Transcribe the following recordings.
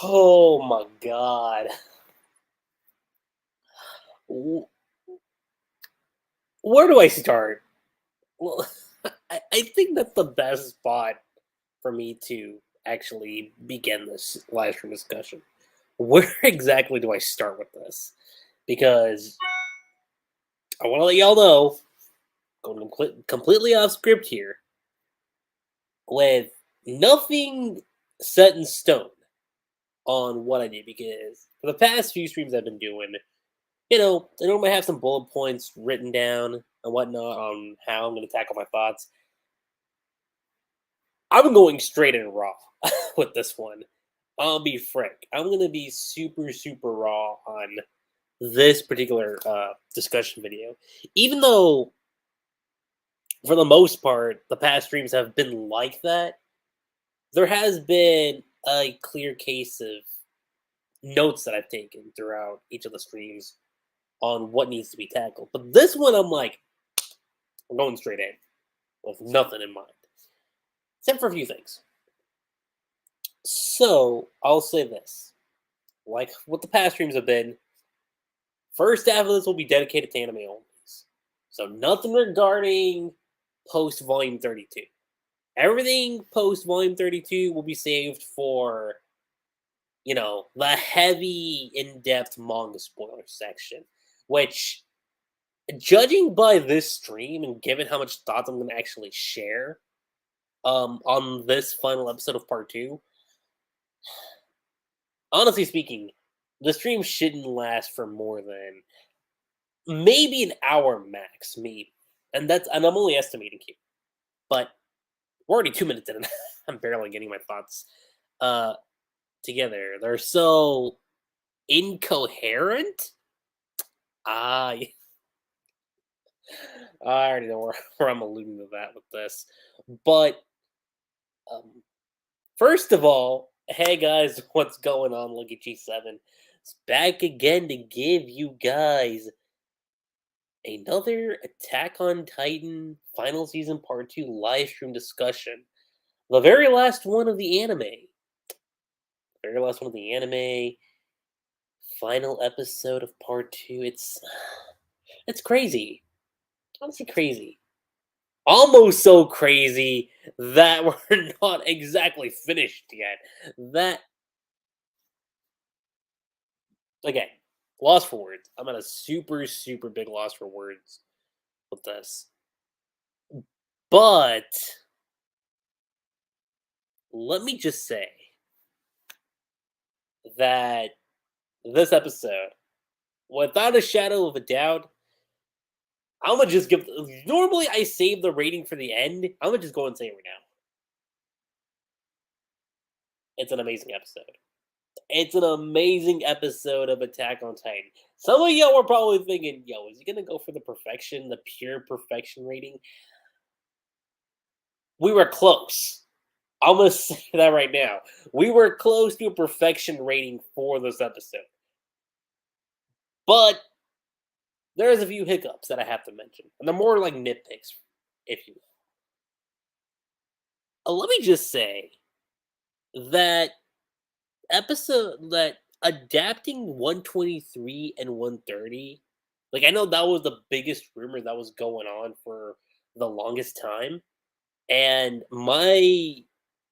Oh my god. W- Where do I start? Well, I think that's the best spot for me to actually begin this live stream discussion. Where exactly do I start with this? Because I want to let y'all know, going completely off script here, with nothing set in stone on what I did. Because for the past few streams I've been doing, I normally have some bullet points written down and whatnot on how I'm going to tackle my thoughts. I'm going straight and raw with this one. I'll be frank. I'm going to be super, super raw on this particular discussion video. Even though, for the most part, the past streams have been like that, there has been a clear case of notes that I've taken throughout each of the streams on what needs to be tackled. But this one, I'm like, I'm going straight in with nothing in mind, except for a few things. So I'll say this: like what the past streams have been, first half of this will be dedicated to anime only. So nothing regarding post volume 32. Everything post volume 32 will be saved for, the heavy, in depth manga spoiler section, which, judging by this stream and given how much thoughts I'm going to actually share on this final episode of part two, honestly speaking, the stream shouldn't last for more than maybe an hour max, maybe. And I'm only estimating here. But we're already 2 minutes in and I'm barely getting my thoughts uh together. They're so incoherent. I I already know where I'm alluding to that with this. But um first of all, hey guys, what's going on? Lucky G7. It's back again to give you guys another Attack on Titan final season part 2 live stream discussion. The very last one of the anime. Very last one of the anime. Final episode of part 2. It's crazy. Honestly crazy. Almost so crazy that we're not exactly finished yet. That again, lost for words. I'm at a super, super big loss for words with this. But let me just say that this episode, without a shadow of a doubt, I'm gonna just give. Normally, I save the rating for the end. I'm gonna just go and say it right now. It's an amazing episode. It's an amazing episode of Attack on Titan. Some of y'all were probably thinking, "Yo, is he gonna go for the perfection, the pure perfection rating?" We were close. I'm gonna say that right now. We were close to a perfection rating for this episode, but there's a few hiccups that I have to mention, and they're more like nitpicks, if you will. Let me just say that that adapting 123 and 130, like I know that was the biggest rumor that was going on for the longest time, and my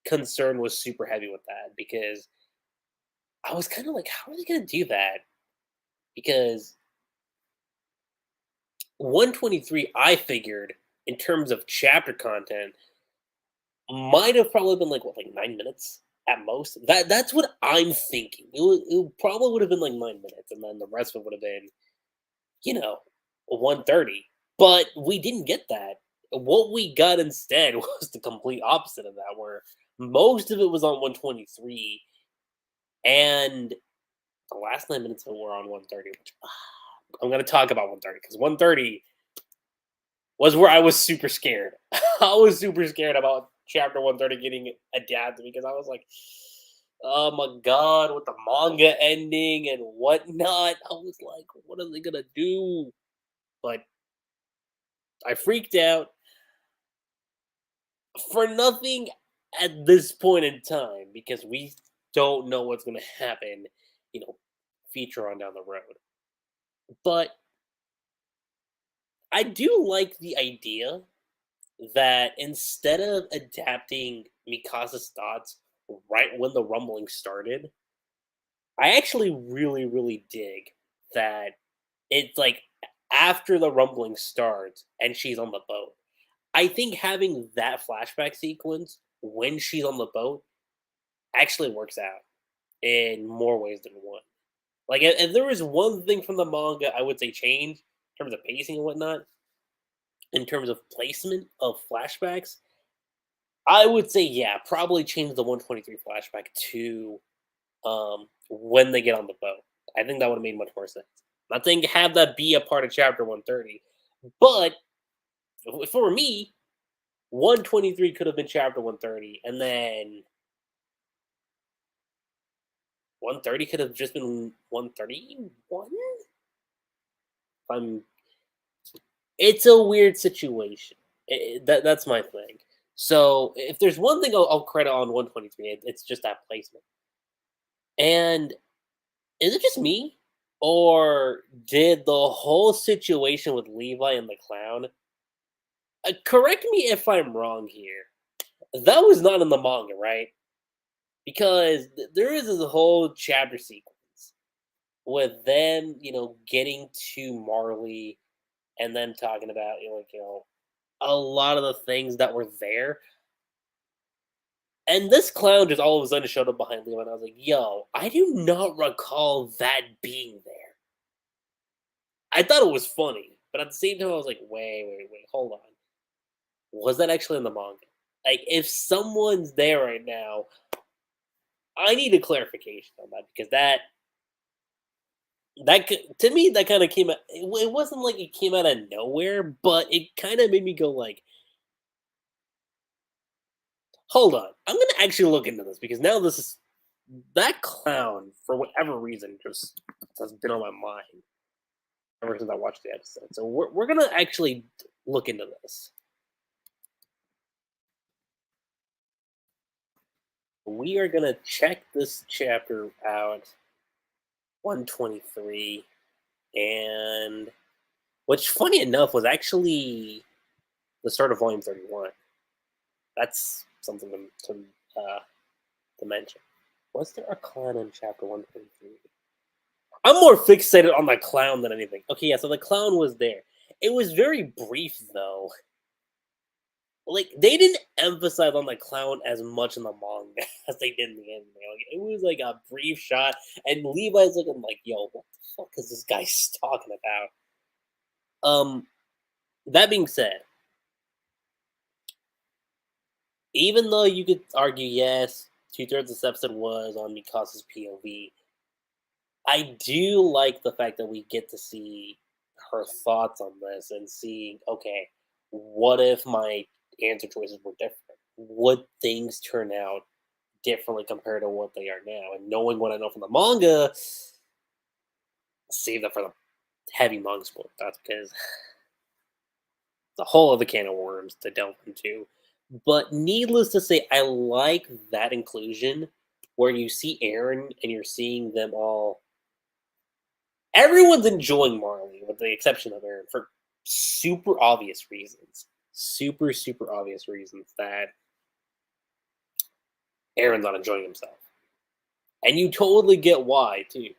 concern was super heavy with that because I was kind of like, how are they going to do that? Because 123, I figured, in terms of chapter content, might have probably been like what, like 9 minutes at most. That's what I'm thinking. Probably would have been like 9 minutes, and then the rest of it would have been, you know, 130. But we didn't get that. What we got instead was the complete opposite of that, where most of it was on 123, and the last 9 minutes of it were on 130. Which I'm going to talk about 130 because 130 was where I was super scared. I was super scared about chapter 130 getting adapted because I was like, oh my god, with the manga ending and whatnot. I was like, what are they gonna do? But I freaked out for nothing at this point in time because we don't know what's going to happen, you know, feature on down the road. But I do like the idea that instead of adapting Mikasa's thoughts right when the rumbling started, I actually really, really dig that it's like after the rumbling starts and she's on the boat. I think having that flashback sequence when she's on the boat actually works out in more ways than one. Like, if there was one thing from the manga I would say change in terms of pacing and whatnot, in terms of placement of flashbacks, I would say, yeah, probably change the 123 flashback to when they get on the boat. I think that would have made much more sense. Not saying have that be a part of chapter 130, but if for me, 123 could have been chapter 130, and then 130 could have just been 131. I'm. It's a weird situation. That's my thing. So if there's one thing I'll credit on 123, it's just that placement. And is it just me, or did the whole situation with Levi and the clown? Correct me if I'm wrong here. That was not in the manga, right? Because there is this whole chapter sequence with them, getting to Marley and then talking about, a lot of the things that were there. And this clown just all of a sudden showed up behind Levi, and I was like, "Yo, I do not recall that being there." I thought it was funny, but at the same time, I was like, "Wait, wait, wait, hold on. Was that actually in the manga? Like, if someone's there right now, I need a clarification on that because to me that kind of came out. It wasn't like it came out of nowhere, but it kind of made me go like, hold on, I'm gonna actually look into this because now this is that clown for whatever reason just has been on my mind ever since I watched the episode. So we're gonna actually look into this. We are gonna check this chapter out, 123, and which, funny enough, was actually the start of Volume 31. That's something to mention. Was there a clown in chapter 123? I'm more fixated on the clown than anything. Okay, yeah, so the clown was there. It was very brief though. Like, they didn't emphasize on the clown as much in the manga as they did in the anime. Like, it was like a brief shot, and Levi's looking like, "Yo, what the fuck is this guy talking about?" That being said, even though you could argue, yes, 2/3 of this episode was on Mikasa's POV, I do like the fact that we get to see her thoughts on this and seeing, okay, what if my answer choices were different? Would things turn out differently compared to what they are now? And knowing what I know from the manga, save that for the heavy manga spoiler. That's because the whole other can of worms to delve into. But needless to say, I like that inclusion where you see Eren and you're seeing them all. Everyone's enjoying Marley, with the exception of Eren, for super obvious reasons. Super, super obvious reasons that Eren's not enjoying himself. And you totally get why, too.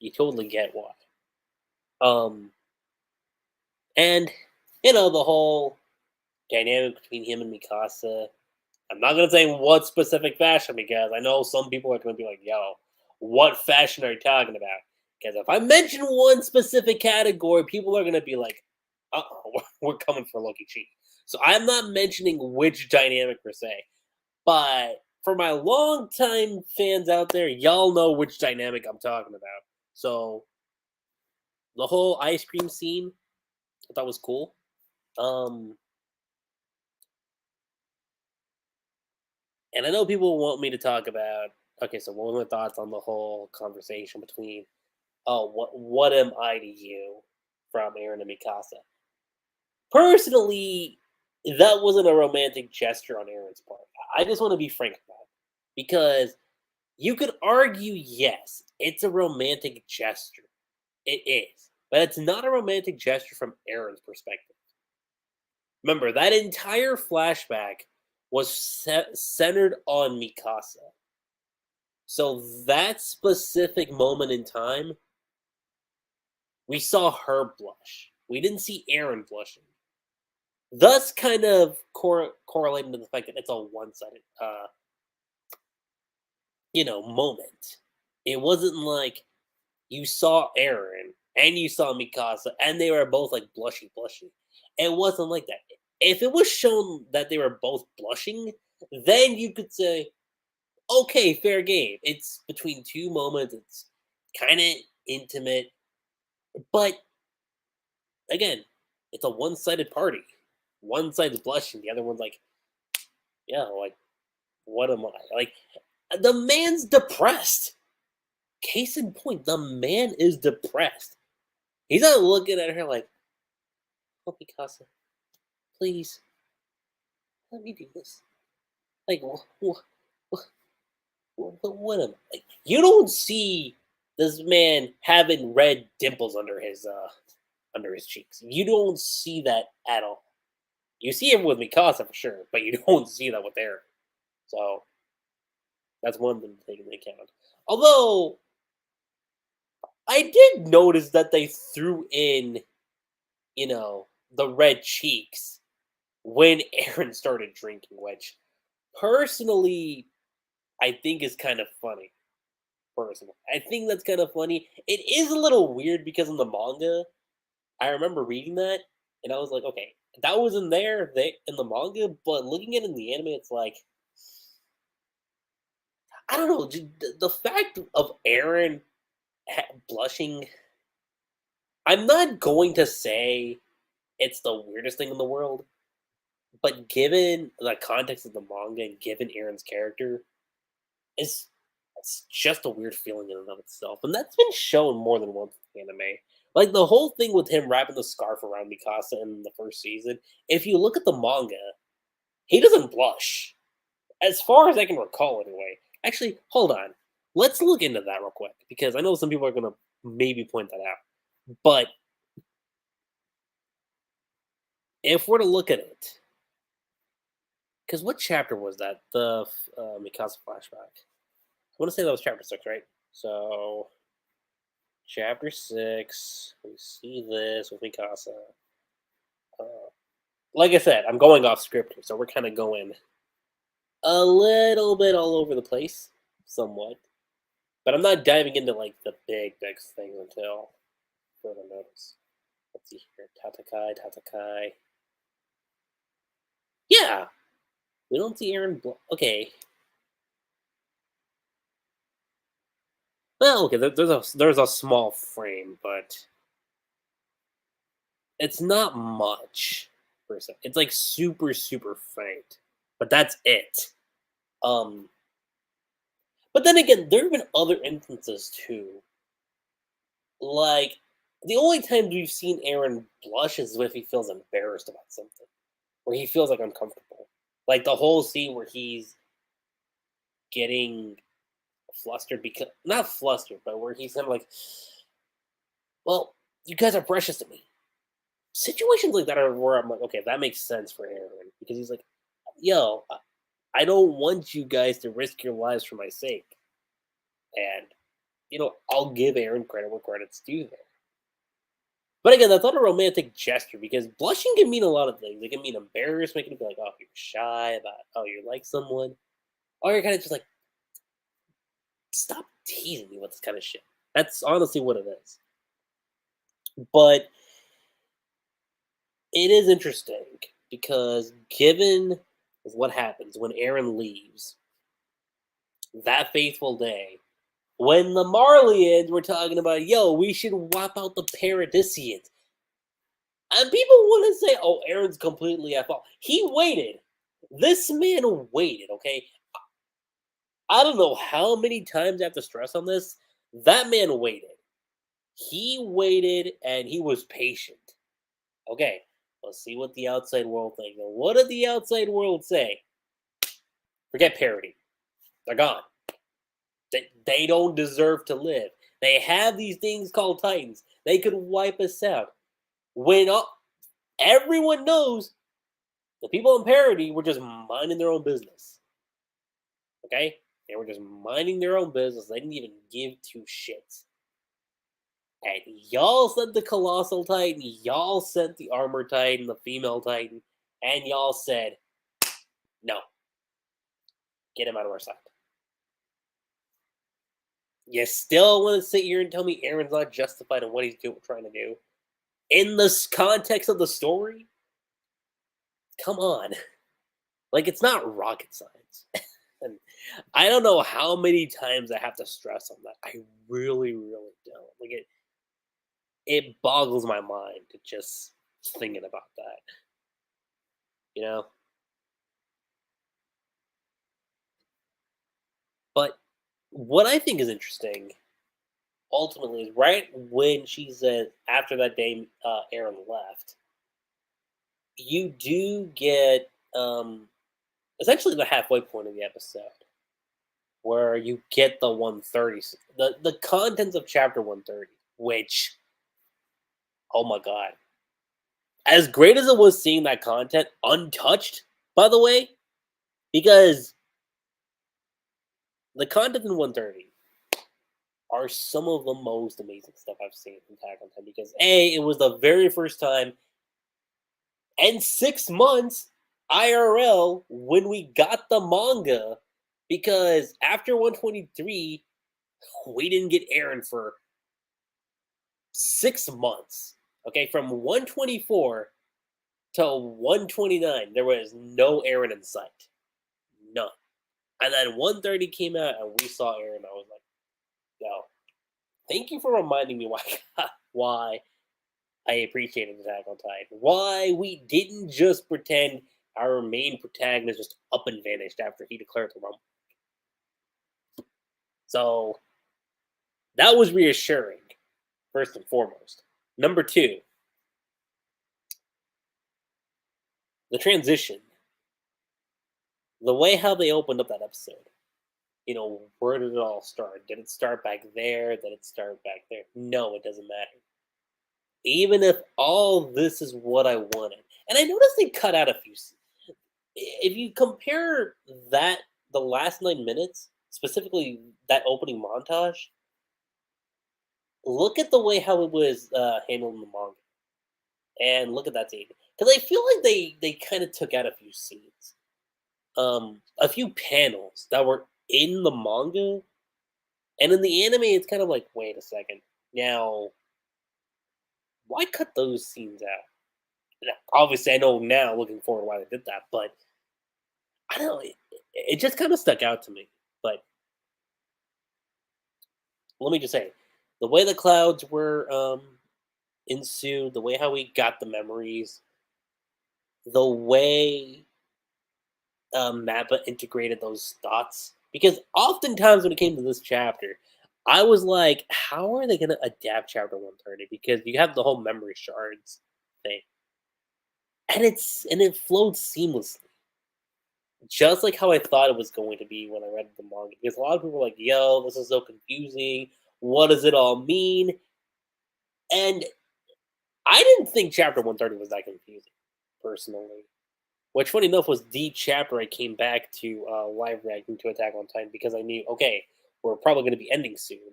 You totally get why. Um, and, the whole dynamic between him and Mikasa. I'm not gonna say what specific fashion because I know some people are gonna be like, "Yo, what fashion are you talking about?" Because if I mention one specific category, people are gonna be like, "Uh-oh, we're coming for Loki cheap." So I'm not mentioning which dynamic per se, but for my longtime fans out there, y'all know which dynamic I'm talking about. So the whole ice cream scene, I thought was cool. Um, And I know people want me to talk about, okay, so what were my thoughts on the whole conversation between, oh, what am I to you from Aaron and Mikasa? Personally, that wasn't a romantic gesture on Aaron's part. I just want to be frank about it. Because, You could argue, yes, it's a romantic gesture. It is. But it's not a romantic gesture from Aaron's perspective. Remember, that entire flashback was centered on Mikasa. So that specific moment in time, we saw her blush. We didn't see Aaron blushing. Thus, kind of correlating to the fact that it's a one-sided, moment. It wasn't like you saw Aaron and you saw Mikasa, and they were both like blushy. It wasn't like that. If it was shown that they were both blushing, then you could say, okay, fair game. It's between two moments. It's kind of intimate, but again, it's a one-sided party. One side's blushing, the other one's like, yeah, like, what am I? Like, the man's depressed. Case in point, the man is depressed. He's not looking at her like, oh, Picasso, please, let me do this. Like, what am I? Like, you don't see this man having red dimples under his cheeks. You don't see that at all. You see him with Mikasa for sure, but you don't see that with Aaron. So that's one thing to take into account. Although I did notice that they threw in, the red cheeks when Aaron started drinking, which personally I think is kind of funny. Personally, I think that's kind of funny. It is a little weird because in the manga, I remember reading that and I was like, okay, that wasn't there in the manga, but looking at it in the anime, it's like I don't know, the fact of Aaron blushing. I'm not going to say it's the weirdest thing in the world, but given the context of the manga and given Aaron's character, it's it's just a weird feeling in and of itself, and that's been shown more than once in anime. Like the whole thing with him wrapping the scarf around Mikasa in the first season. If you look at the manga, he doesn't blush, as far as I can recall, anyway. Actually, hold on. Let's look into that real quick because I know some people are gonna maybe point that out. But if we're to look at it, because what chapter was that? The Mikasa flashback. I want to say that was chapter 6, right? So chapter 6, we see this with Mikasa. Uh, like I said, I'm going off script here, so we're kind of going a little bit all over the place, somewhat. But I'm not diving into like the big things until further notice. Let's see here, Tatakai. Yeah, we don't see Aaron. Okay, well, okay. There's a small frame, but it's not much per se. It's like super faint, but that's it. Um, but then again, there have been other instances too. Like the only time we've seen Aaron blush is if he feels embarrassed about something, where he feels like uncomfortable. Like the whole scene where he's getting flustered because not flustered, but where he's kind of like, "Well, you guys are precious to me." Situations like that are where I'm like, okay, that makes sense for Aaron because he's like, "Yo, I don't want you guys to risk your lives for my sake," and I'll give Aaron credit where credit's due there. But again, that's not a romantic gesture because blushing can mean a lot of things. It can mean embarrassment. It can be like, oh, you're shy about, oh, you like someone, or you're kind of just like, stop teasing me with this kind of shit. That's honestly what it is. But it is interesting because given what happens when Aaron leaves that faithful day, when the Marleyans were talking about, yo, we should wipe out the Paradisians. And people want to say, oh, Aaron's completely at fault. He waited. This man waited, okay? I don't know how many times I have to stress on this. That man waited. He waited and he was patient. Okay, let's see what the outside world thinks. And what did the outside world say? Forget parody. They're gone. They don't deserve to live. They have these things called Titans. They could wipe us out. When everyone knows the people in Parody were just minding their own business. Okay? They were just minding their own business. They didn't even give two shits. And y'all sent the Colossal Titan, y'all sent the Armor Titan, the female Titan, and y'all said, no, get him out of our sight. You still want to sit here and tell me Eren's not justified in what he's trying to do? In this context of the story? Come on. Like, it's not rocket science. And I don't know how many times I have to stress on that. I really, really don't. Like, it boggles my mind to just thinking about that. You know? But what I think is interesting, ultimately, is right when she said, after that day Eren left, you do get essentially the halfway point of the episode where you get the 130, the contents of chapter 130, which, oh my god, as great as it was seeing that content untouched, by the way, because the content in 130 are some of the most amazing stuff I've seen in Attack on Titan, because A, it was the very first time in 6 months IRL when we got the manga, because after 123 we didn't get Eren for 6 months. Okay, from 124 to 129, there was no Eren in sight. None. And then 130 came out and we saw Eren. I was like, yo, thank you for reminding me why I appreciated Attack on Titan. Why we didn't just pretend our main protagonist just up and vanished after he declared the rumble. So that was reassuring, first and foremost. Number two, the transition. The way how they opened up that episode. You know, where did it all start? Did it start back there? Did it start back there? No, it doesn't matter. Even if all this is what I wanted. And I noticed they cut out a few. If you compare that, the last 9 minutes, specifically that opening montage, look at the way how it was handled in the manga. And look at that scene. Because I feel like they kind of took out a few scenes. A few panels that were in the manga, and in the anime it's kind of like, wait a second, now why cut those scenes out? Now, obviously I know now looking forward why they did that, but I don't know, it just kind of stuck out to me. But let me just say, the way the clouds were ensued, the way how we got the memories, the way Mappa integrated those thoughts. Because oftentimes when it came to this chapter, I was like, how are they going to adapt chapter 130? Because you have the whole memory shards thing. And it flowed seamlessly. Just like how I thought it was going to be when I read the manga. Because a lot of people were like, yo, this is so confusing. What does it all mean? And I didn't think chapter 130 was that confusing, personally. Which, funny enough, was the chapter I came back to live reacting to Attack on Titan, because I knew, okay, we're probably going to be ending soon.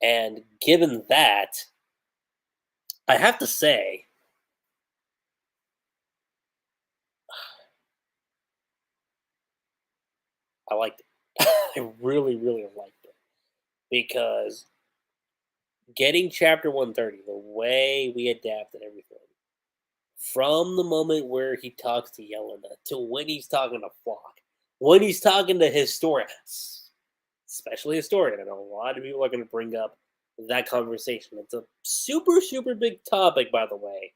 And given that, I have to say, I liked it. I really, really liked it. Because getting chapter 130, the way we adapted everything, from the moment where he talks to Yelena to when he's talking to Flock, when he's talking to historians, especially historian. I know a lot of people are going to bring up that conversation. It's a super, super big topic, by the way,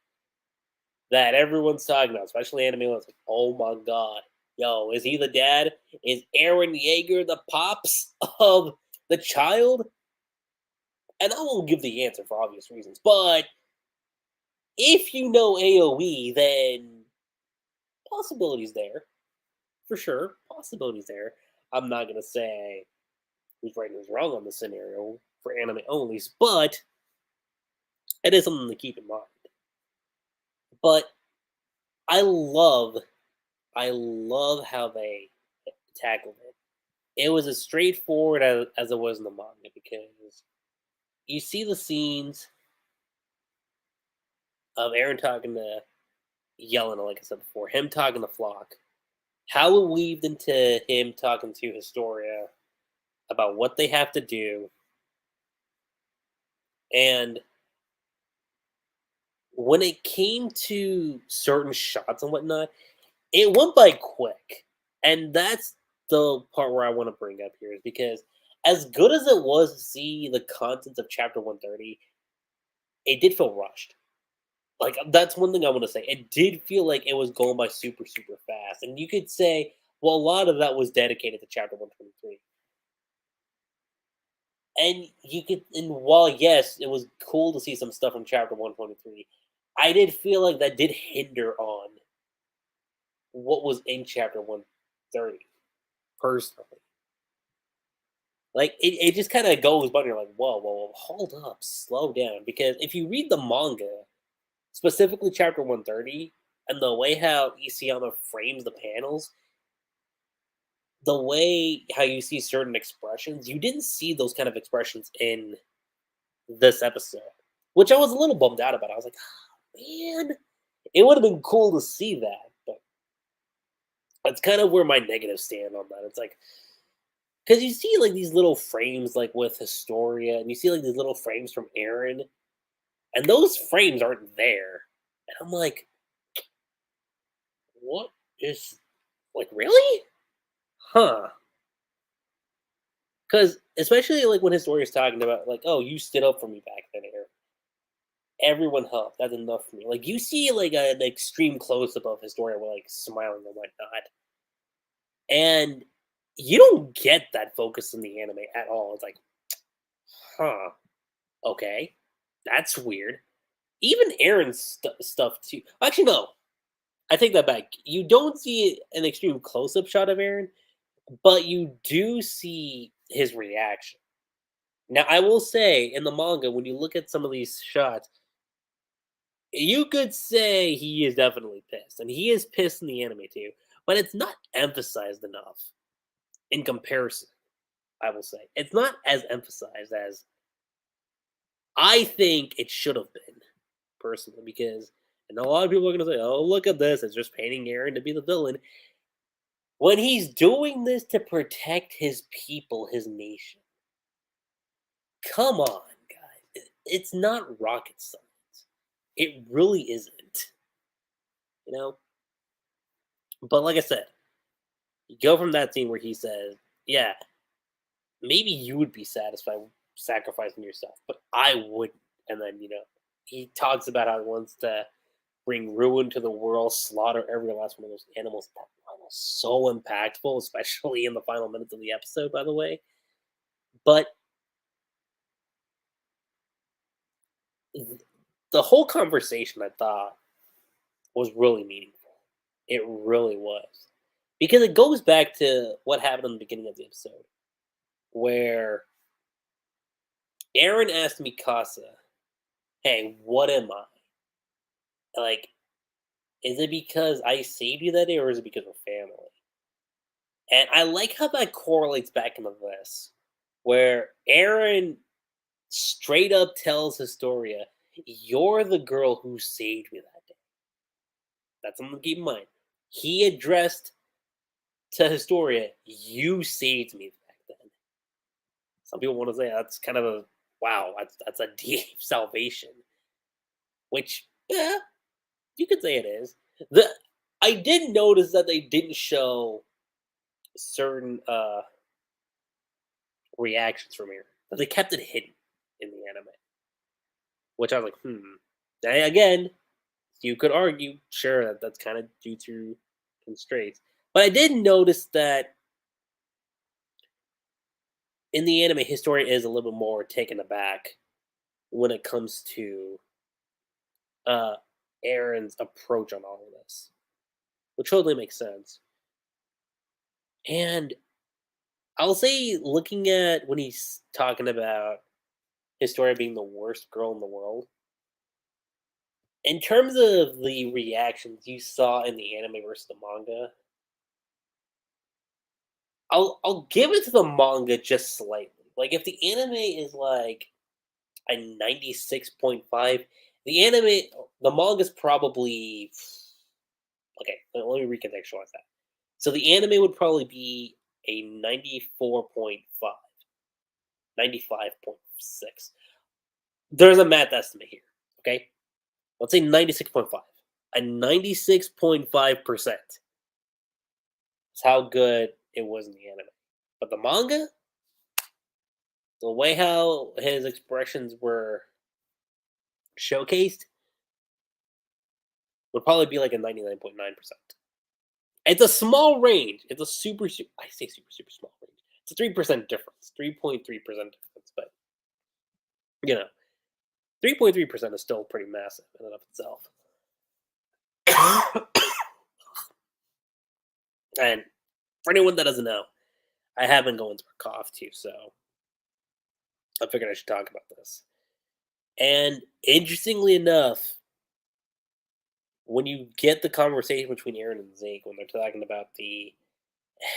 that everyone's talking about, especially anime ones. Like, oh my god, yo, is he the dad? Is Eren Yeager the pops of the child? And I won't give the answer for obvious reasons, but if you know AoE, then possibilities there. For sure, possibilities there. I'm not gonna say who's right and who's wrong on the scenario for anime onlys, but it is something to keep in mind. But I love, I love how they tackled it. It was as straightforward as it was in the manga because you see the scenes of Aaron talking to Yelena, like I said before, him talking to Flock, how it weaved into him talking to Historia about what they have to do, and when it came to certain shots and whatnot, it went by quick. And that's the part where I want to bring up here is because as good as it was to see the contents of chapter 130, it did feel rushed. Like that's one thing I want to say. It did feel like it was going by super, super fast. And you could say, well, a lot of that was dedicated to chapter 123. And you could, and while yes, it was cool to see some stuff from chapter 123, I did feel like that did hinder on what was in chapter 130 personally. Like it just kind of goes by and you're like, whoa, whoa, whoa, hold up, slow down. Because if you read the manga, specifically chapter 130, and the way how Isayama frames the panels, the way how you see certain expressions, you didn't see those kind of expressions in this episode. Which I was a little bummed out about. I was like, oh, man, it would have been cool to see that. But that's kind of where my negatives stand on that. It's like, because you see like these little frames like with Historia, and you see like these little frames from Aaron, and those frames aren't there. And I'm like, what is like really? Huh. Because especially like when Historia's talking about like, oh, you stood up for me back then, Aaron. Everyone helped. That's enough for me. Like you see like an extreme close up of Historia with like smiling and whatnot. And you don't get that focus in the anime at all. It's like, huh, okay. That's weird. Even Aaron's stuff too. Actually, no. I take that back. You don't see an extreme close-up shot of Aaron, but you do see his reaction. Now, I will say in the manga, when you look at some of these shots, you could say he is definitely pissed, and he is pissed in the anime too. But it's not emphasized enough in comparison. I will say it's not as emphasized as I think it should have been personally, because and a lot of people are going to say, "Oh, look at this! It's just painting Aaron to be the villain." When he's doing this to protect his people, his nation. Come on, guys. It's not rocket science. It really isn't. You know? But like I said, you go from that scene where he says, yeah, maybe you would be satisfied with sacrificing yourself, but I wouldn't. And then, he talks about how he wants to bring ruin to the world, slaughter every last one of those animals. That line was so impactful, especially in the final minutes of the episode, by the way. But the whole conversation, I thought, was really meaningful. It really was. Because it goes back to what happened in the beginning of the episode, where Aaron asked Mikasa, hey, what am I? Like, is it because I saved you that day, or is it because of family? And I like how that correlates back into this, where Aaron straight up tells Historia, you're the girl who saved me that day. That's something to keep in mind. He addressed to Historia, you saved me back then. Some people want to say that's kind of a wow, that's a deep salvation. Which, yeah, you could say it is. The I did notice that they didn't show certain reactions from here. But they kept it hidden in the anime. Which I was like, Then again, you could argue, sure, that's kind of due to constraints. But I did notice that in the anime, Historia is a little bit more taken aback when it comes to uh, Aaron's approach on all of this, which totally makes sense. And I'll say looking at when he's talking about Historia being the worst girl in the world, in terms of the reactions you saw in the anime versus the manga, I'll give it to the manga just slightly. Like if the anime is like a 96.5, the anime the manga's probably okay, let me recontextualize that. So the anime would probably be a 94.5, 95.6. There's a math estimate here, okay? Let's say 96.5. A 96.5% is how good it was in the anime. But the manga, the way how his expressions were showcased, would probably be like a 99.9%. It's a small range. It's a I say super small range. It's a 3% difference, 3.3% difference. But, you know, 3.3% is still pretty massive in and of itself. And for anyone that doesn't know, I have been going through a cough too, so I figured I should talk about this. And interestingly enough, when you get the conversation between Aaron and Zeke when they're talking about the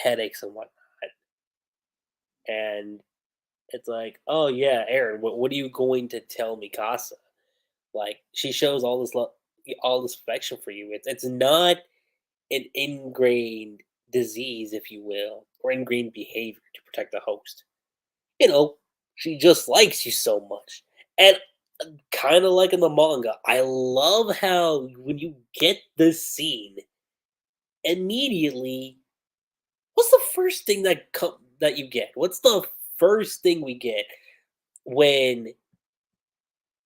headaches and whatnot, and it's like, oh yeah, Aaron, what are you going to tell Mikasa? Like she shows all this love, all this affection for you. It's not an ingrained disease, if you will, or ingrained behavior to protect the host. You know, she just likes you so much. And kind of like in the manga, I love how when you get this scene, immediately, what's the first thing that you get? What's the first thing we get when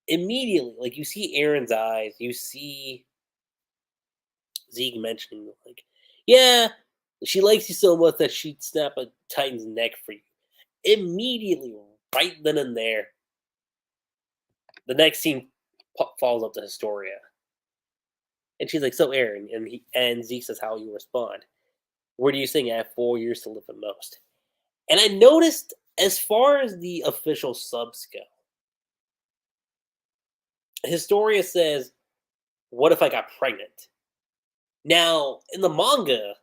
immediately, like you see Aaron's eyes, you see Zeke mentioning like, yeah, she likes you so much that she'd snap a Titan's neck for you. Immediately, right then and there, the next scene falls up to Historia. And she's like, "So, Aaron," and Zeke says, "How you respond? Where do you think I have 4 years to live the most?" And I noticed, as far as the official subs go, Historia says, "What if I got pregnant?" Now, in the manga,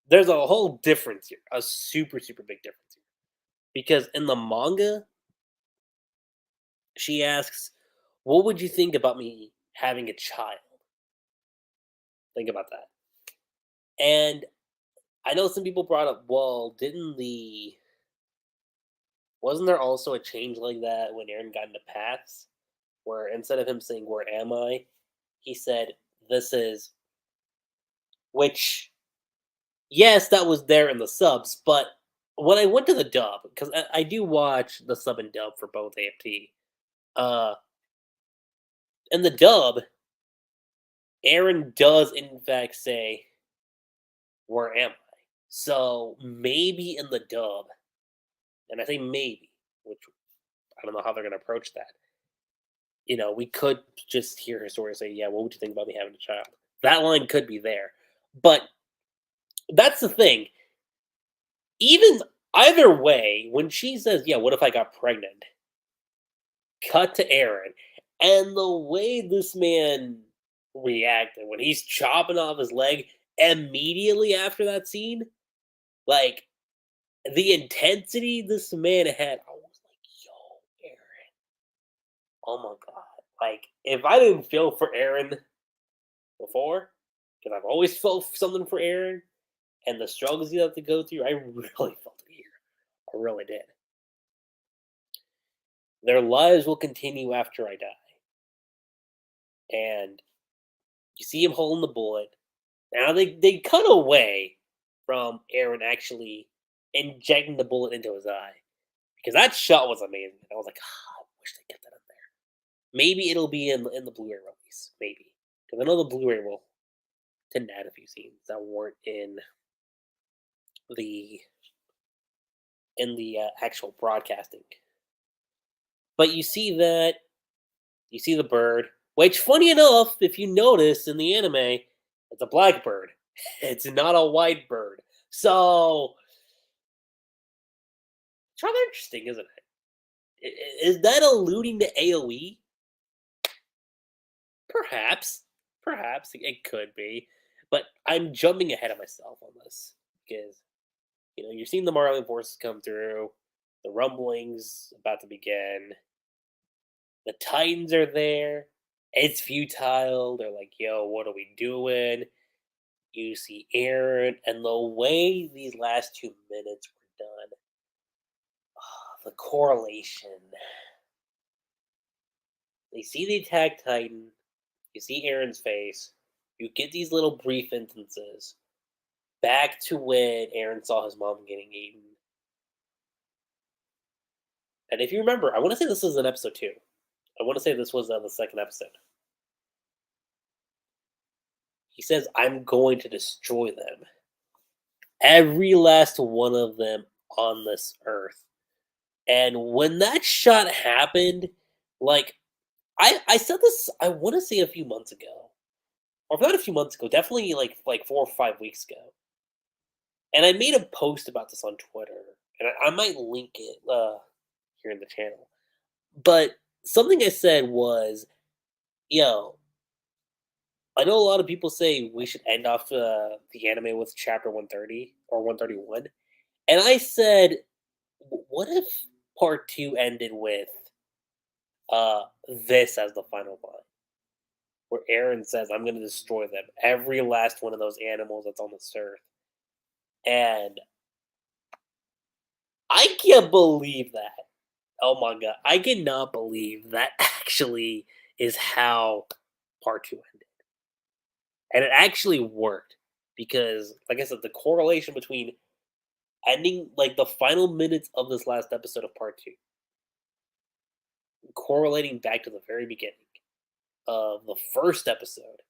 there's a whole difference here, a super big difference here, because in the manga, she asks, "What would you think about me having a child?" Think about that. And I know some people brought up, well, didn't the wasn't there also a change like that when Aaron got into paths? Where instead of him saying, "Where am I?" he said, "This is," which, yes, that was there in the subs, but when I went to the dub, because I do watch the sub and dub for both AFT, uh, in the dub, Aaron does in fact say, "Where am I?" So maybe in the dub, and I say maybe, which I don't know how they're going to approach that. We could just hear her story and say, "Yeah, what would you think about me having a child?" That line could be there, but that's the thing. Even either way, when she says, "Yeah, what if I got pregnant?" Cut to Aaron, and the way this man reacted when he's chopping off his leg immediately after that scene, like the intensity this man had, I was like, "Yo, Aaron, oh my god!" Like if I didn't feel for Aaron before, because I've always felt something for Aaron and the struggles you have to go through, I really felt it here. I really did. Their lives will continue after I die. And you see him holding the bullet. Now they cut away from Aaron actually injecting the bullet into his eye. Because that shot was amazing. I was like, I wish they get that in there. Maybe it'll be in the Blu-ray release. Maybe. Because I know the Blu-ray will tend to add a few scenes that weren't the in the actual broadcasting. But you see the bird, which, funny enough, if you notice in the anime, it's a black bird. It's not a white bird. So It's rather interesting, isn't it? Is that alluding to AoE? Perhaps. Perhaps it could be. But I'm jumping ahead of myself on this because you're seeing the Marlin forces come through, the rumblings about to begin, the Titans are there. It's futile. They're like, yo, what are we doing? You see Aaron, and the way these last 2 minutes were done, the correlation. They see the attack Titan, you see Aaron's face, you get these little brief instances back to when Aaron saw his mom getting eaten. And if you remember, I want to say this was in episode 2. I want to say this was the second episode. He says, I'm going to destroy them. Every last one of them on this earth. And when that shot happened, like, I said this, I want to say a few months ago. Or not a few months ago, definitely like 4 or 5 weeks ago. And I made a post about this on Twitter. And I might link it here in the channel. But something I said was, yo, I know a lot of people say we should end off the anime with chapter 130 or 131. And I said, what if part 2 ended with this as the final line? Where Aaron says, I'm going to destroy them. Every last one of those animals that's on this earth. And I can't believe that. Oh my god. I cannot believe that actually is how part 2 ended. And it actually worked. Because, like I said, the correlation between ending, like the final minutes of this last episode of part 2, correlating back to the very beginning of the first episode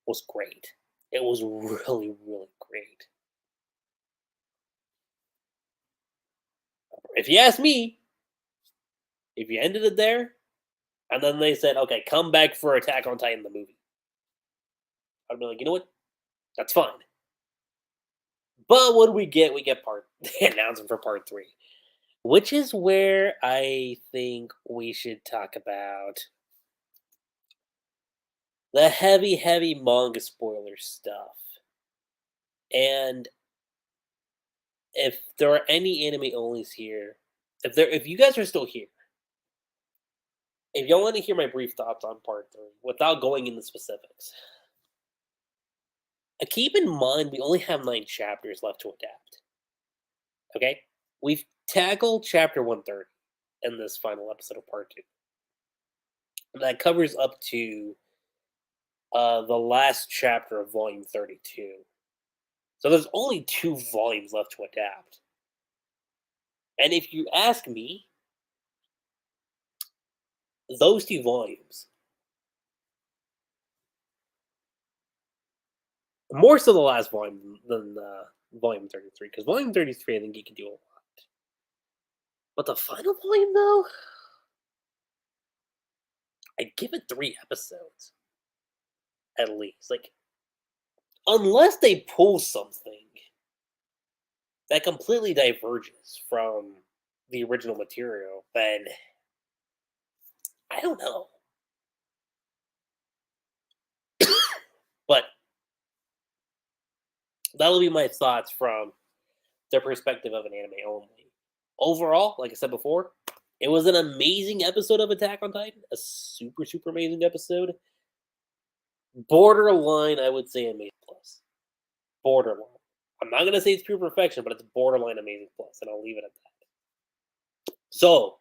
was great. It was really, really great. If you ask me, if you ended it there, and then they said, okay, come back for Attack on Titan, the movie, I'd be like, you know what? That's fine. But what do we get? We get the announcement for part 3, which is where I think we should talk about the heavy, heavy manga spoiler stuff. And if there are any anime onlys here, if you guys are still here, if y'all want to hear my brief thoughts on part 3 without going into specifics, keep in mind we only have 9 chapters left to adapt. Okay? We've tackled chapter 130 in this final episode of part 2. And that covers up to the last chapter of volume 32. So there's only 2 volumes left to adapt. And if you ask me, those 2 volumes, more so the last volume than volume 33, because volume 33, I think you can do a lot. But the final volume, though, I'd give it 3 episodes. At least. Like, unless they pull something that completely diverges from the original material, then I don't know. But that'll be my thoughts from the perspective of an anime only. Overall, like I said before, it was an amazing episode of Attack on Titan. A super, super amazing episode. Borderline, I would say, amazing plus. Borderline. I'm not gonna say it's pure perfection, but it's borderline amazing plus, and I'll leave it at that. So,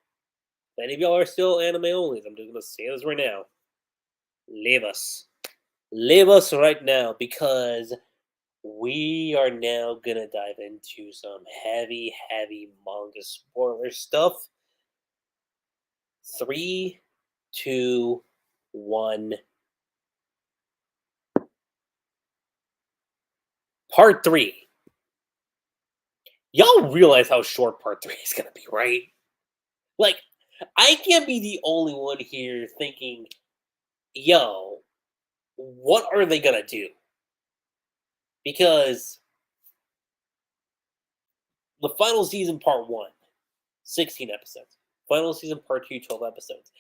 if any of y'all are still anime only, I'm just gonna say this right now. Leave us. Leave us right now, because we are now gonna dive into some heavy, heavy manga spoiler stuff. 3, 2, 1. Part 3. Y'all realize how short part 3 is gonna be, right? Like, I can't be the only one here thinking, yo, what are they gonna do? Because The final season, part one, 16 episodes. Final season, part two, 12 episodes.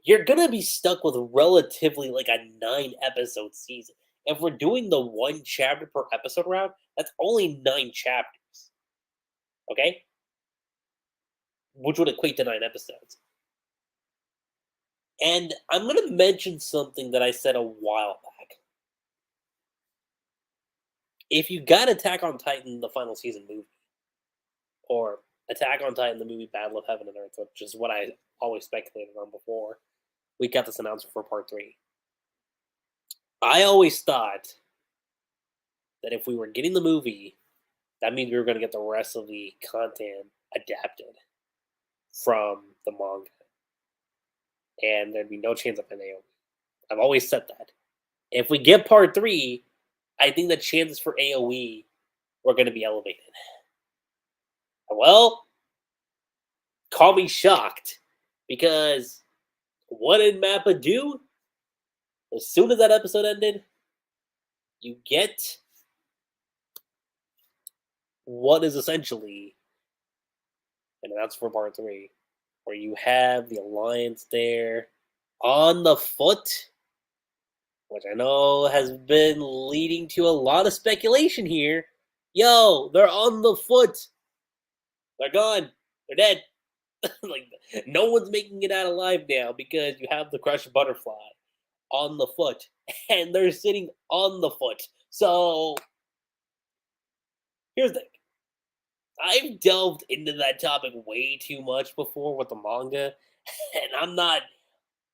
You're gonna be stuck with relatively like a 9 episode season. If we're doing the one chapter per episode route, that's only 9 chapters. Okay? Which would equate to 9 episodes. And I'm gonna mention something that I said a while back. If you got Attack on Titan, the final season movie, or Attack on Titan, the movie Battle of Heaven and Earth, which is what I always speculated on before we got this announcement for part three. I always thought that if we were getting the movie, that means we were going to get the rest of the content adapted from the manga, and there'd be no chance of an AOE. I've always said that. If we get part three, I think the chances for AOE were going to be elevated. Well, call me shocked, because what did Mappa do? As soon as that episode ended, you get what is essentially an announcement for part three, where you have the Alliance there on the foot, which I know has been leading to a lot of speculation here. Yo, they're on the foot. They're gone. They're dead. Like, no one's making it out alive now because you have the crushed butterfly on the foot, and they're sitting on the foot. So here's the thing. I've delved into that topic way too much before with the manga, and I'm not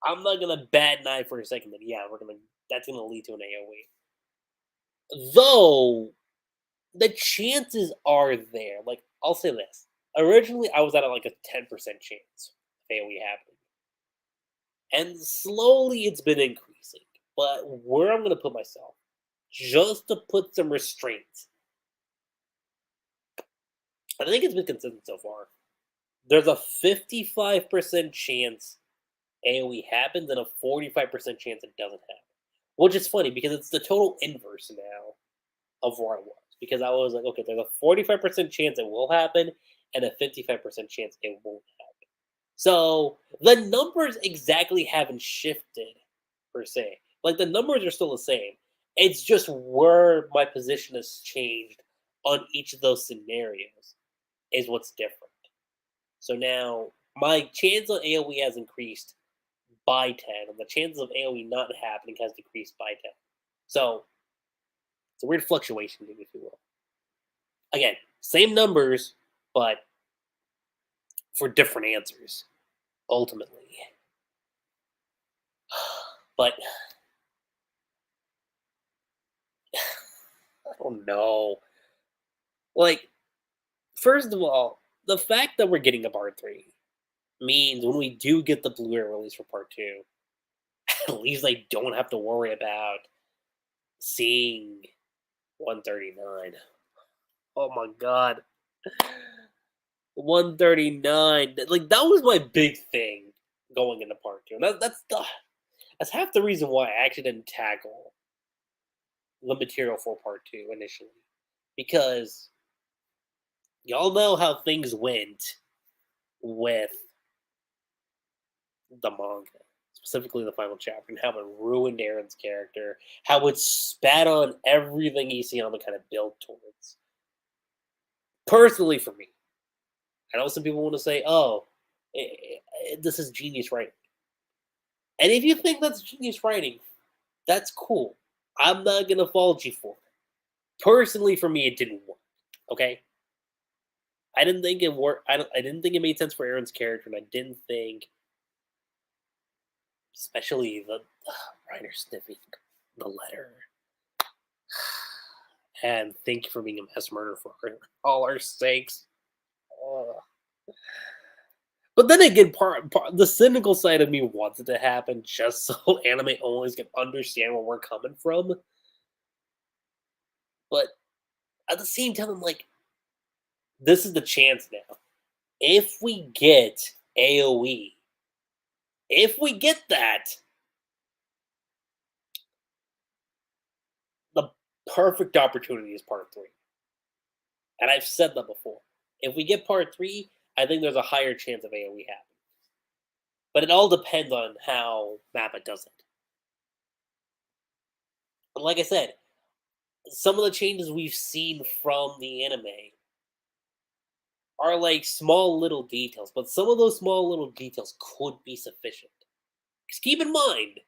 gonna bat an eye for a second that yeah, we're gonna that's gonna lead to an AOE. Though the chances are there. Like, I'll say this. Originally I was at like a 10% chance of AOE happening. And slowly it's been increasing. But where I'm gonna put myself, just to put some restraints, I think it's been consistent so far. There's a 55% chance AOE happens and a 45% chance it doesn't happen. Which is funny because it's the total inverse now of where I was. Because I was like, okay, there's a 45% chance it will happen and a 55% chance it won't happen. So the numbers exactly haven't shifted per se. Like, the numbers are still the same. It's just where my position has changed on each of those scenarios is what's different. So now my chance on AoE has increased by 10, and the chances of AoE not happening has decreased by 10. So it's a weird fluctuation, if you will. Again, same numbers, but for different answers, ultimately. But I don't know. Like, first of all, the fact that we're getting a part three means when we do get the Blu-ray release for part two, at least I don't have to worry about seeing 139. Oh my god. 139. Like, that was my big thing going into part two. And that's half the reason why I actually didn't tackle the material for part two initially. Because y'all know how things went with the manga, specifically the final chapter, and how it ruined Eren's character, how it spat on everything Isayama kind of built towards. Personally, for me, I know some people want to say, "Oh, this is genius writing," and if you think that's genius writing, that's cool. I'm not gonna fault you for it. Personally, for me, it didn't work. Okay, I didn't think it worked. I didn't think it made sense for Eren's character, and I didn't think, especially the writer sniffing the letter. And thank you for being a mass murderer for all our sakes. Ugh. But then again, the cynical side of me wants it to happen just so anime owners can understand where we're coming from. But at the same time, I'm like, this is the chance now. If we get AoE, if we get that, the perfect opportunity is part three. And I've said that before. If we get part 3, I think there's a higher chance of AoE happening. But it all depends on how Mappa does it. But like I said, some of the changes we've seen from the anime are like small little details, but some of those small little details could be sufficient. 'Cause keep in mind,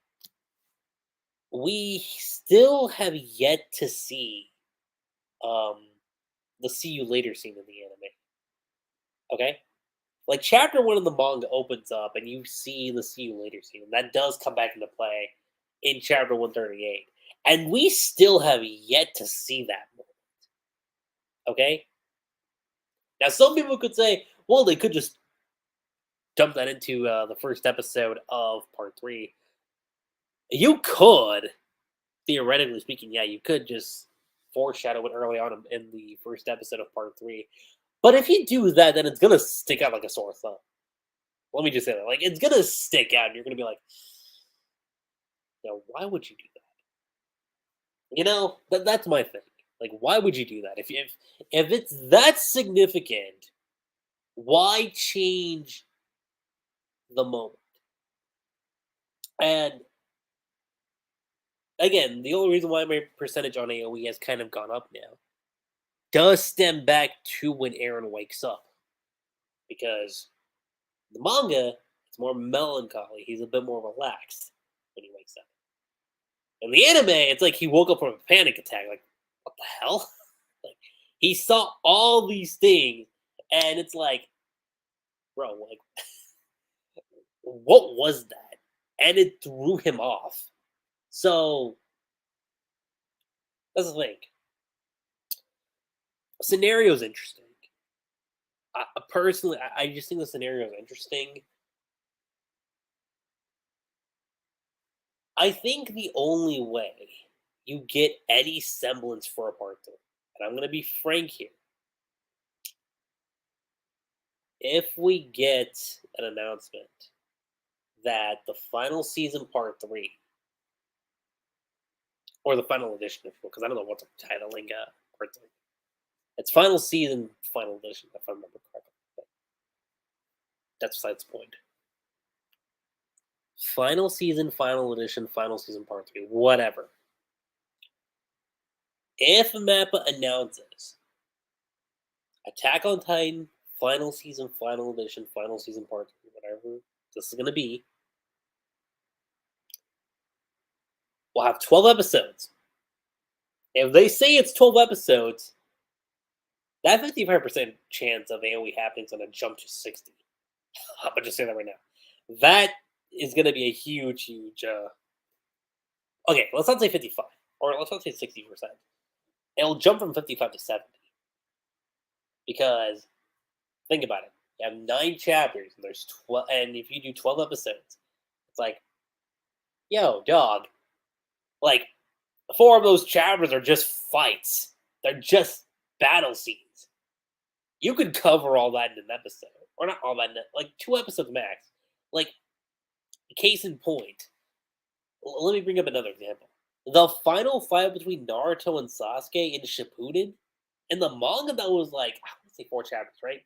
we still have yet to see um the see you later scene in the anime. Okay? Like chapter 1 of the manga opens up and you see the see you later scene, and that does come back into play in chapter 138. And we still have yet to see that moment. Okay? Now some people could say, well, they could just dump that into the first episode of part 3. You could, theoretically speaking, yeah, you could just foreshadow it early on in the first episode of part 3. But if you do that, then it's gonna stick out like a sore thumb. Let me just say that. Like it's gonna stick out, and you're gonna be like, why would you do that? That's my thing. Like, why would you do that? If it's that significant, why change the moment? And again, the only reason why my percentage on AoE has kind of gone up now does stem back to when Eren wakes up. Because the manga, it's more melancholy. He's a bit more relaxed when he wakes up. In the anime, it's like he woke up from a panic attack. Like, what the hell? Like, he saw all these things, and it's like, bro, like, what was that? And it threw him off. So that's the thing. Scenario is interesting. Personally, I just think the scenario is interesting. I think the only way you get any semblance for a part 3, and I'm going to be frank here, if we get an announcement that the final season part 3, or the final edition, because I don't know what the titling part 3. It's final season, final edition, if I remember correctly. But that's besides the point. Final season, final edition, final season part 3, whatever. If Mappa announces Attack on Titan, final season, final edition, final season part 3, whatever this is going to be, we'll have 12 episodes. If they say it's 12 episodes, that 55% chance of AoE happening is going to jump to 60. I'm going to just say that right now. That is going to be a huge, huge. Okay, let's not say 55, or let's not say 60%. It'll jump from 55 to 70. Because think about it. You have 9 chapters, and there's 12, and if you do 12 episodes, it's like, yo, dog, like 4 of those chapters are just fights. They're just battle scenes. You could cover all that in an episode, or not all that, like 2 episodes max. Like, case in point. Let me bring up another example. The final fight between Naruto and Sasuke in Shippuden, in the manga that was like, I want to say 4 chapters, right?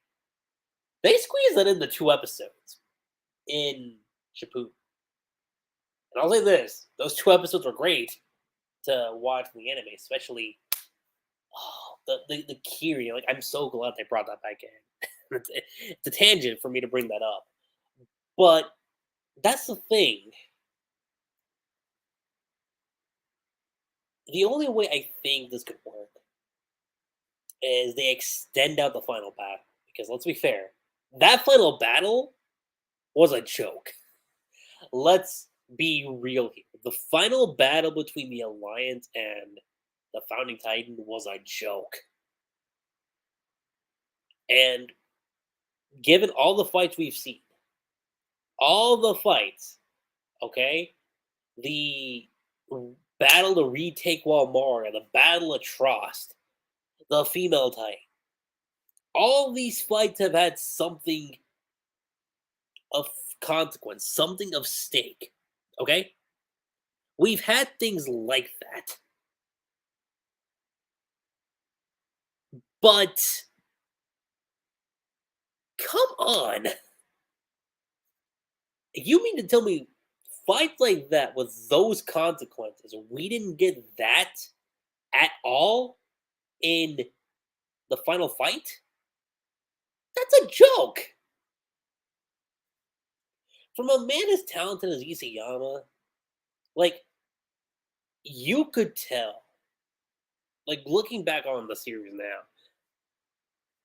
They squeezed that into 2 episodes in Shippuden. And I'll say this: those 2 episodes were great to watch in the anime, especially the Kiri. Like, I'm so glad they brought that back in. It's a tangent for me to bring that up, but that's the thing. The only way I think this could work is they extend out the final battle. Because let's be fair, that final battle was a joke. Let's be real here. The final battle between the Alliance and the Founding Titan was a joke. And given all the fights we've seen, all the fights, okay, the battle to retake Walmart, the battle of Trost, the female Titan, all these fights have had something of consequence, something of stake, okay? We've had things like that. But Come on. You mean to tell me fights like that with those consequences, we didn't get that at all in the final fight? That's a joke. From a man as talented as Isayama, like, you could tell, like, looking back on the series now,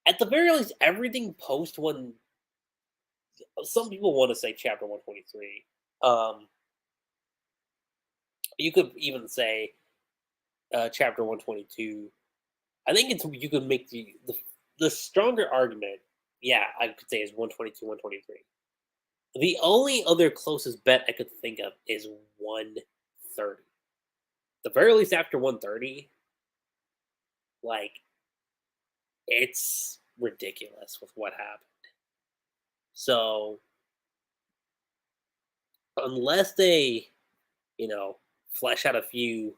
at the very least, everything post one, some people want to say chapter 123. You could even say chapter 122. I think it's you could make the stronger argument. Yeah, I could say is 122, 123. The only other closest bet I could think of is 130. The very least after 130, like it's ridiculous with what happened. So unless they, you know, flesh out a few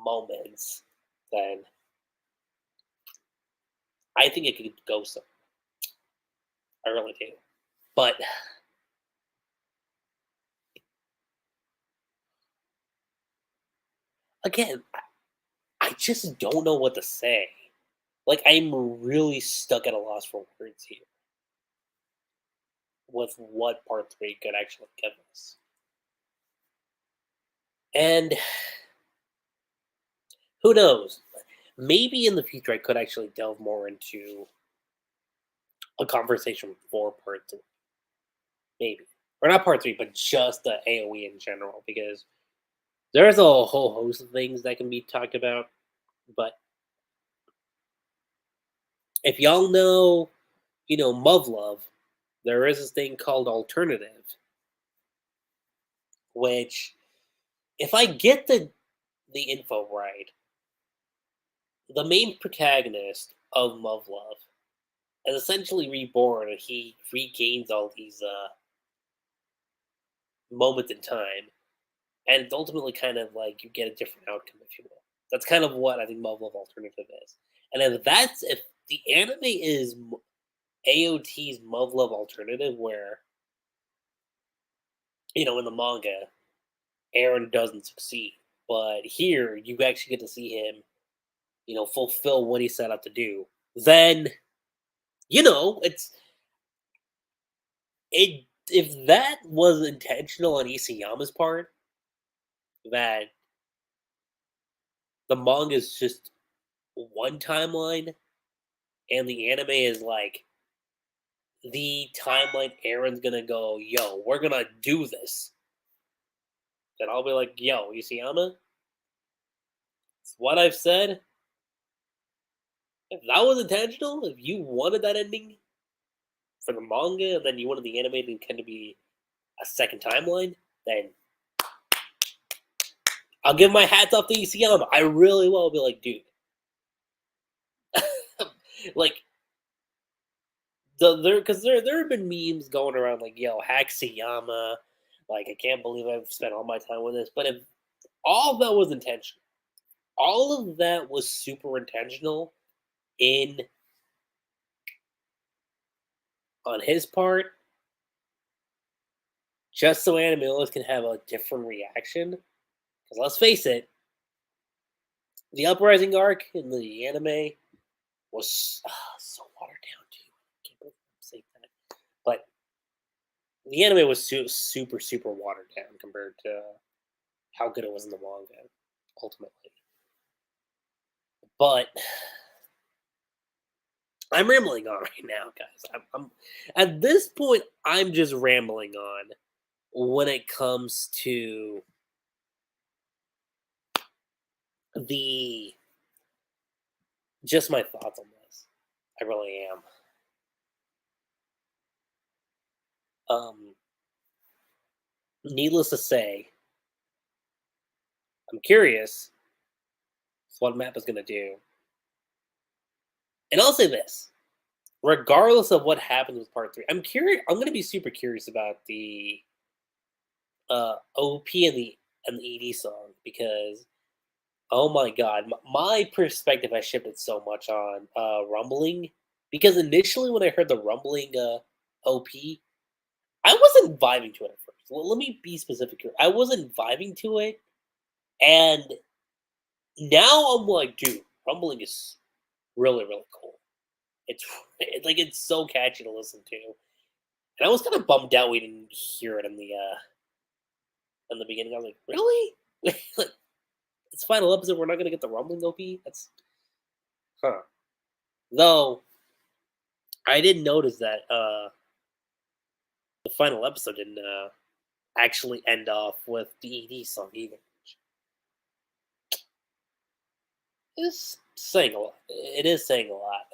moments, then I think it could go some. I really do. But again, I just don't know what to say. Like I'm really stuck at a loss for words here with what part three could actually give us. And who knows? Maybe in the future I could actually delve more into a conversation for part three. Maybe. Or not part three, but just the AoE in general, because there's a whole host of things that can be talked about. But if y'all know, Muv-Love, there is this thing called alternative, which if I get the info right, the main protagonist of Muv-Love is essentially reborn and he regains all these moments in time, and it's ultimately kind of like you get a different outcome, if you will. That's kind of what I think Muv-Love Alternative is. And if the anime is AOT's Muv-Love Alternative, where in the manga Eren doesn't succeed, but here you actually get to see him, fulfill what he set out to do. Then it's it if that was intentional on Isayama's part, that the manga is just one timeline and the anime is like the timeline Aaron's gonna go, yo, we're gonna do this. Then I'll be like, yo, Isayama, it's what I've said. If that was intentional, if you wanted that ending for the manga and then you wanted the anime to kind of be a second timeline, then I'll give my hats off to Isayama. I really will be like, dude, like there have been memes going around like, yo, Haxayama, like I can't believe I've spent all my time with this. But if all of that was intentional, all of that was super intentional in on his part, just so animals can have a different reaction. Because let's face it, the uprising arc in the anime was so watered down too. I can't believe I'm saying that, but the anime was super super watered down compared to how good it was in the manga, ultimately. But I'm rambling on right now, guys. I'm at this point. I'm just rambling on when it comes to the just my thoughts on this. I really am. Needless to say, I'm curious what map is going to do, and I'll say this: regardless of what happens with part three, I'm curious. I'm going to be super curious about the OP and the ED song because oh my god, my perspective has shifted so much on rumbling. Because initially when I heard the rumbling OP, I wasn't vibing to it at first. Well, let me be specific here. I wasn't vibing to it, and now I'm like, dude, rumbling is really, really cool. It's like it's so catchy to listen to, and I was kind of bummed out we didn't hear it in the beginning. I was like, really? Like it's final episode. We're not gonna get the rumbling OP. That's huh. Though I did notice that the final episode didn't actually end off with the ED song either. It's saying a lot. It is saying a lot.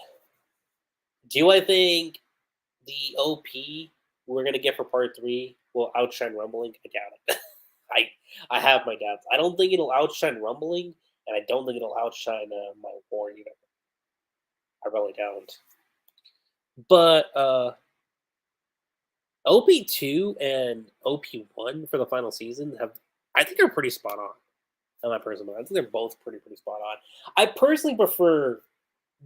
Do I think the OP we're gonna get for part three will outshine Rumbling? I doubt it. I I have my doubts. I don't think it'll outshine Rumbling, and I don't think it'll outshine my War either. I really don't. But OP2 and OP1 for the final season have I think are pretty spot on. In my personal opinion. I think they're both pretty spot on. I personally prefer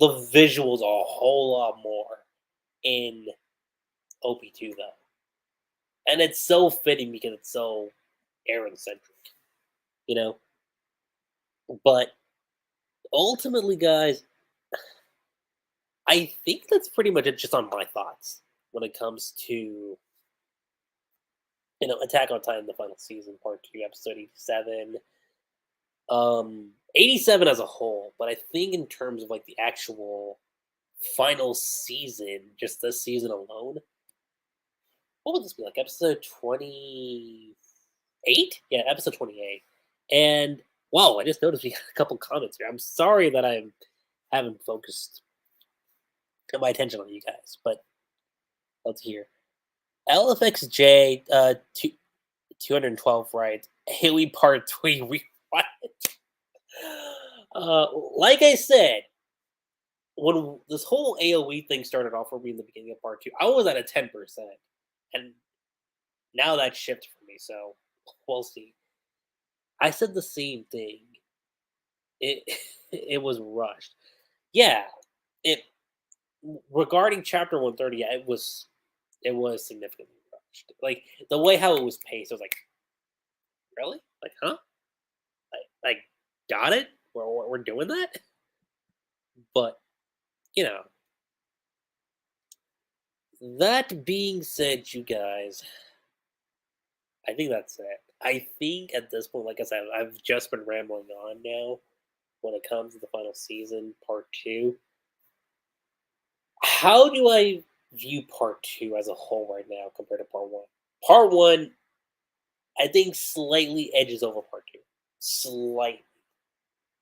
the visuals a whole lot more in OP2 though. And it's so fitting because it's so Aaron centric, you know? But ultimately, guys, I think that's pretty much it just on my thoughts when it comes to, Attack on Titan, the final season, part two, episode 87. 87 as a whole, but I think in terms of like the actual final season, just this season alone, what would this be like? Episode 28? Yeah, episode 28. And wow, I just noticed we got a couple comments here. I'm sorry that I haven't focused my attention on you guys, but let's hear. LFXJ 212 writes, Haley Part 3, we what? Uh, like I said, when this whole AoE thing started off for me in the beginning of part two, I was at a 10%. And now that's shifted for me, so we'll see. I said the same thing. It it was rushed. Yeah, it regarding chapter 130, yeah, it was significantly rushed. Like the way how it was paced, I was like, really? Like, huh? Like got it? We're doing that? But you know, that being said, you guys, I think that's it. I think at this point, like I said, I've just been rambling on now when it comes to the final season, part two. How do I view part two as a whole right now compared to part one? Part one, I think, slightly edges over part two. Slightly.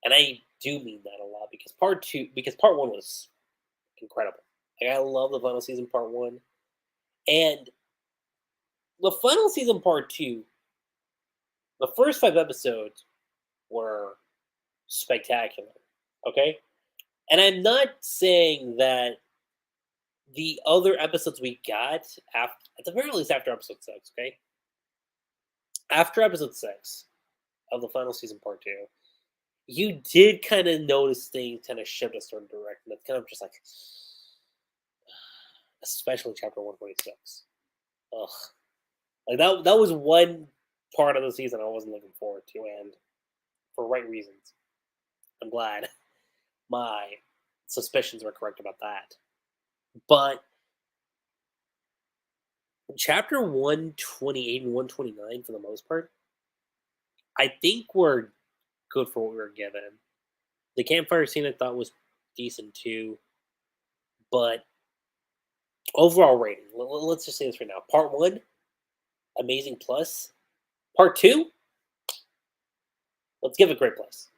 And I do mean that a lot because part one was incredible. Like, I love the final season part one. And the final season part two, the first 5 episodes were spectacular. Okay? And I'm not saying that the other episodes we got after, at the very least, after episode six, okay? After episode six of the final season part two, you did kind of notice things kind of shift a certain direction. It's kind of just like, especially chapter 126. Ugh. Like that was one part of the season I wasn't looking forward to, and for right reasons. I'm glad my suspicions were correct about that. But chapter 128 and 129, for the most part, I think were good for what we were given. The campfire scene I thought was decent too, but overall rating. Let's just say this right now. Part one, amazing plus. Part two, let's give it great plus.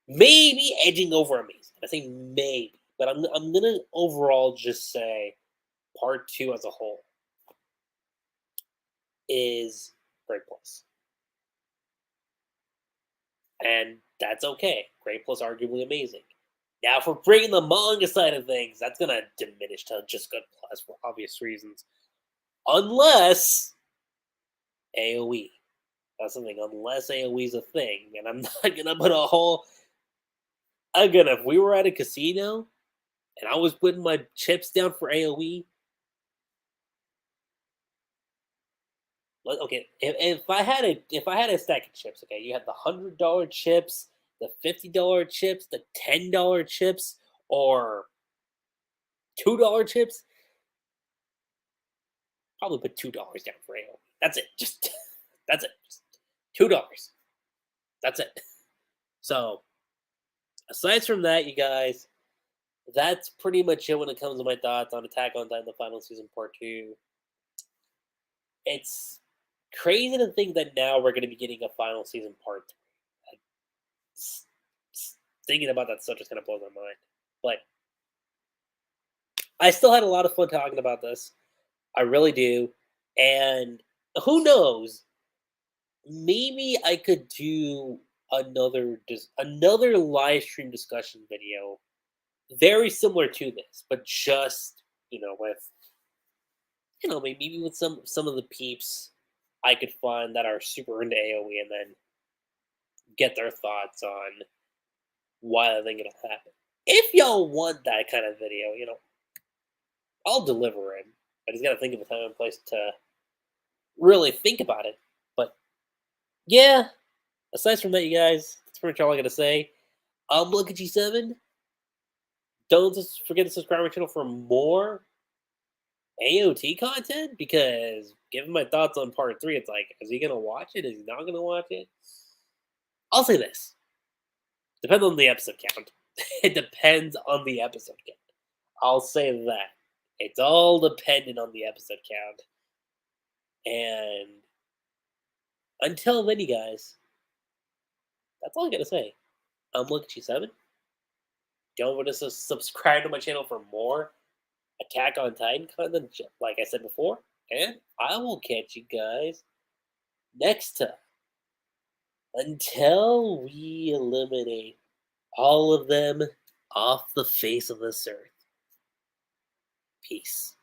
Maybe edging over amazing. I say maybe, but I'm gonna overall just say part two as a whole is great plus, and that's okay. Great plus, arguably amazing. Now, if we're bringing the manga side of things, that's gonna diminish to just good plus for obvious reasons, unless AOE. That's something. Unless AOE is a thing, and I'm not gonna put a whole. Again, if we were at a casino and I was putting my chips down for AOE. Okay, if I had a stack of chips, okay, you had the $100 chips, the $50 chips, the $10 chips, or $2 chips. Probably put $2 down for AOE. That's it. Just that's it. Just $2. That's it. So aside from that, you guys, that's pretty much it when it comes to my thoughts on Attack on Titan: The Final Season Part Two. It's crazy to think that now we're going to be getting a final season part three. S- Thinking about that stuff just kind of blows my mind. But I still had a lot of fun talking about this. I really do. And who knows? Maybe I could do another live stream discussion video very similar to this, but just with maybe with some of the peeps I could find that are super into AOE, and then get their thoughts on why I think it'll happen. If y'all want that kind of video, I'll deliver it. I just gotta think of a time and place to really think about it. But yeah, aside from that, you guys, that's pretty much all I gotta say. I'm Lucky G7. Don't just forget to subscribe to my channel for more AOT content, because given my thoughts on part three, it's like, is he gonna watch it? Is he not gonna watch it? I'll say this. Depends on the episode count. It depends on the episode count. I'll say that. It's all dependent on the episode count. And until then, you guys, that's all I gotta say. I'm Lucky7. Don't forget to subscribe to my channel for more Attack on Titan content, like I said before. And I will catch you guys next time. Until we eliminate all of them off the face of this earth. Peace.